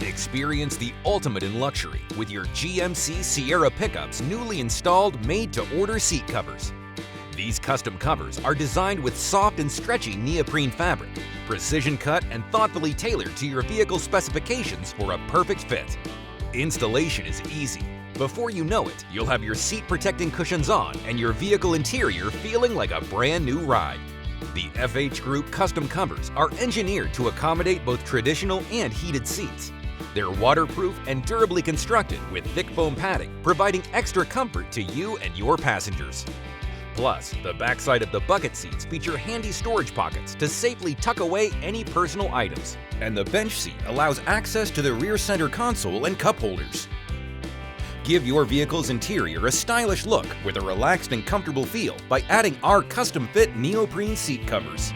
Experience the ultimate in luxury with your GMC Sierra pickups newly installed made-to-order seat covers. These custom covers are designed with soft and stretchy neoprene fabric, precision cut and thoughtfully tailored to your vehicle specifications for a perfect fit. Installation is easy. Before you know it, you'll have your seat protecting cushions on and your vehicle interior feeling like a brand new ride. The FH Group custom covers are engineered to accommodate both traditional and heated seats. They're waterproof and durably constructed with thick foam padding, providing extra comfort to you and your passengers. Plus, the backside of the bucket seats feature handy storage pockets to safely tuck away any personal items. And the bench seat allows access to the rear center console and cup holders. Give your vehicle's interior a stylish look with a relaxed and comfortable feel by adding our custom-fit neoprene seat covers.